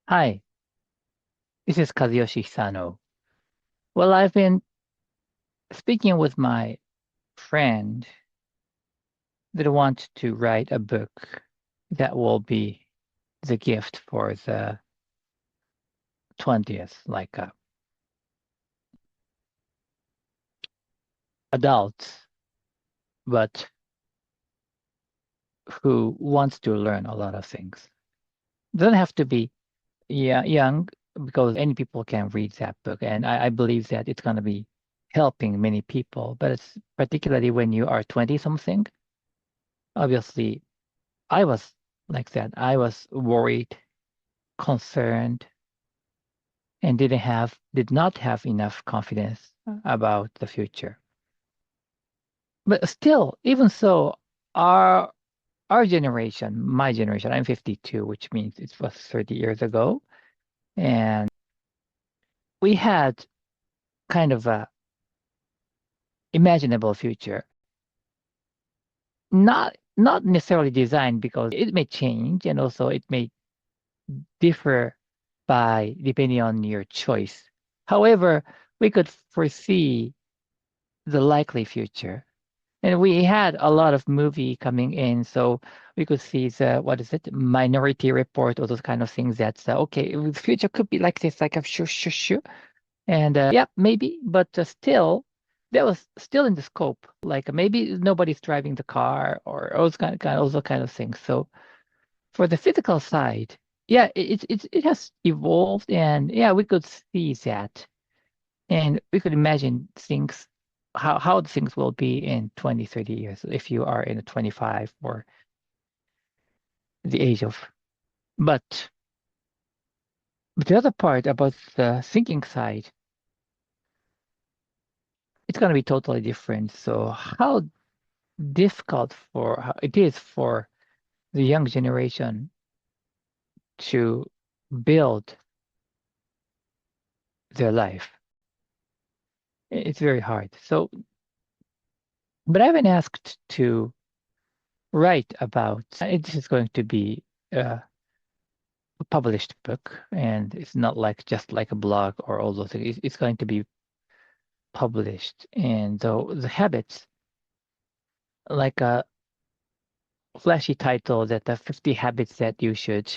Hi, this is Kazuyoshi Hisano. Well, I've been speaking with my friend that wants to write a book that will be the gift for the 20th, like adults, but who wants to learn a lot of things. Doesn't have to be young because any people can read that book. And I believe that it's going to be helping many people, but it's particularly when you are 20 something. Obviously, I was like that. I was worried, concerned, and did not have enough confidence about the future. But still, even so, our our generation, my generation, I'm 52, which means it was 30 years ago, and we had kind of a imaginable future, not necessarily designed because it may change and also it may differ by depending on your choice. However, we could foresee the likely future. And we had a lot of movie coming in, so we could see the what is it, Minority Report, all those kind of things. That's okay. The future could be like this, like a sure, sure, sure. And yeah, maybe, but still, that was still in the scope. Like maybe nobody's driving the car or all those kind of things. So for the physical side, yeah, it has evolved, and yeah, we could see that. And we could imagine things, how things will be in 20, 30 years if you are in a 25 or the age of. But, but the other part about the thinking side, it's going to be totally different. So how difficult how it is for the young generation to build their life. It's very hard. So, but I've been asked to write about, this is going to be a published book, and it's not like just like a blog or all those things. It's going to be published, and the habits, like a flashy title, that the 50 habits that you should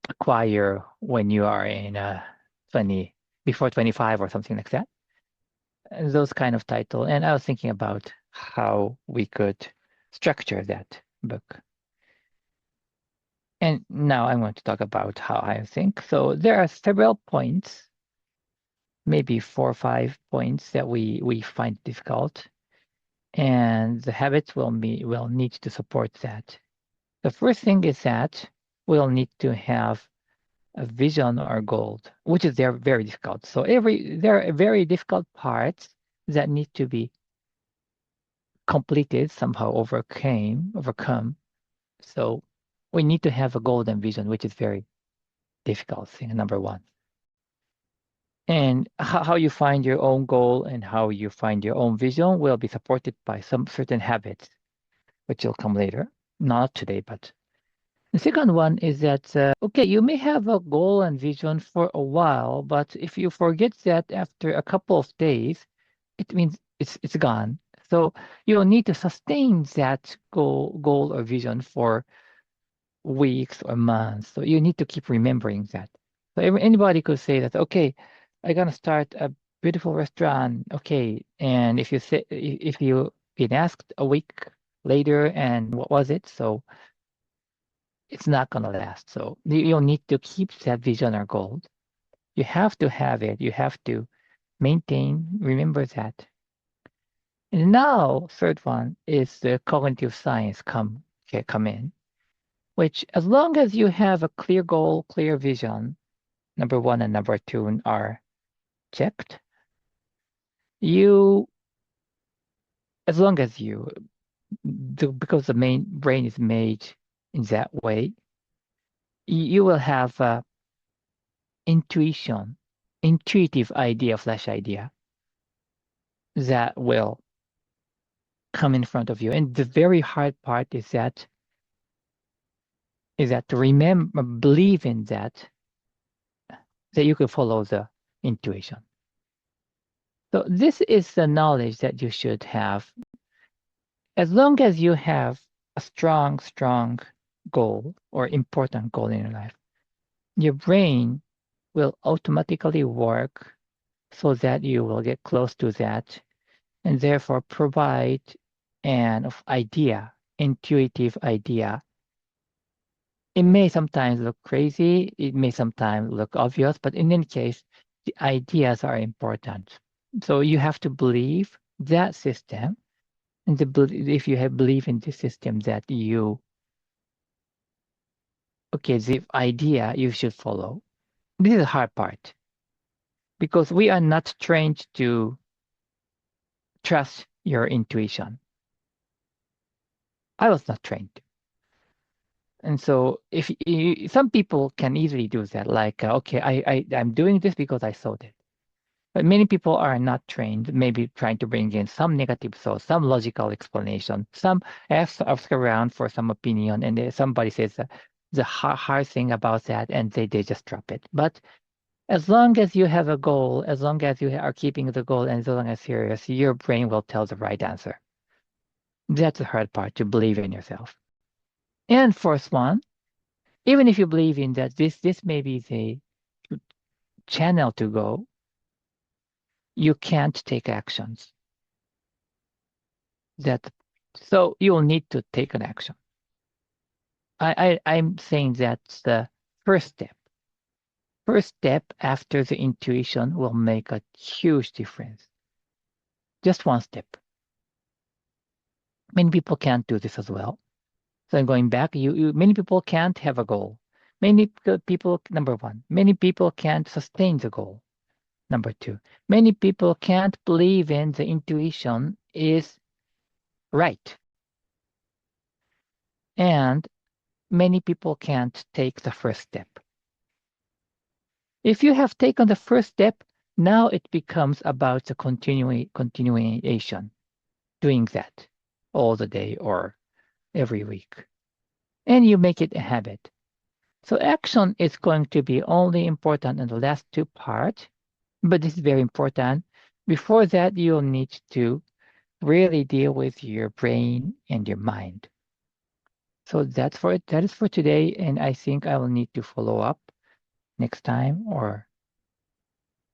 acquire when you are in 20 before 25 or something like that. And those kind of title. And I was thinking about how we could structure that book. And now I'm going to talk about how I think. So there are several points, maybe 4 or 5 points that we find difficult, and the habits will need to support that. The first thing is that we'll need to have a vision or goal, which is very difficult. So there are very difficult parts that need to be completed, somehow overcome. So we need to have a golden vision, which is very difficult thing, number one. And how you find your own goal and how you find your own vision will be supported by some certain habits, which will come later, not today, but the second one is that, okay, you may have a goal and vision for a while, but if you forget that after a couple of days, it means it's gone. So you'll need to sustain that goal or vision for weeks or months. So you need to keep remembering that. So anybody could say that, okay, I'm gonna start a beautiful restaurant. Okay, and if you say if you been asked a week later, and what was it? So it's not gonna last. So you'll need to keep that vision or goal. You have to have it. You have to remember that. And now, third one is the cognitive science come in, which as long as you have a clear goal, clear vision, number one and number two are checked. You, as long as because the main brain is made in that way, you will have intuition, intuitive idea, flash idea that will come in front of you. And the very hard part is that is that to remember, believe in that you can follow the intuition. So this is the knowledge that you should have. As long as you have a strong goal or important goal in your life, your brain will automatically work so that you will get close to that and therefore provide an idea, intuitive idea. It may sometimes look crazy, it may sometimes look obvious, but in any case, the ideas are important. So you have to believe that system, and if you have belief in this system that the idea you should follow. This is the hard part because we are not trained to trust your intuition. I was not trained. And so if some people can easily do that, like, okay, I'm doing this because I saw it. But many people are not trained, maybe trying to bring in some negative thoughts, some logical explanation, some ask around for some opinion, and somebody says the hard thing about that, and they just drop it. But as long as you have a goal, as long as you are keeping the goal, and as long as serious, your brain will tell the right answer. That's the hard part, to believe in yourself. And fourth one, even if you believe in that this may be the channel to go, you can't take actions. That so you'll need to take an action. I'm saying that's the first step. First step after the intuition will make a huge difference. Just one step. Many people can't do this as well. So going back, many people can't have a goal. Many people, number one, many people can't sustain the goal. Number two, many people can't believe in the intuition is right. And many people can't take the first step. If you have taken the first step, now it becomes about the continuation, doing that all the day or every week. And you make it a habit. So action is going to be only important in the last two parts, but this is very important. Before that, you'll need to really deal with your brain and your mind. So that is for today, and I think I will need to follow up next time or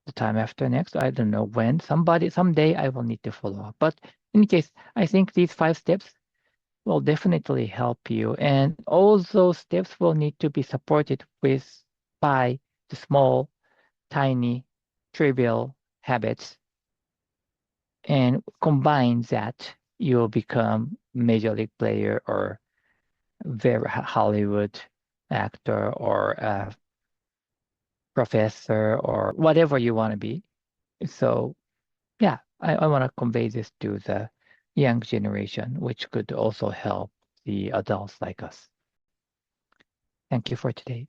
the time after next. I don't know when. Someday I will need to follow up. But in case, I think these 5 steps will definitely help you. And all those steps will need to be supported by the small, tiny, trivial habits. And combine that, you'll become major league player or very Hollywood actor or a professor or whatever you want to be. So yeah, I want to convey this to the young generation, which could also help the adults like us. Thank you for today.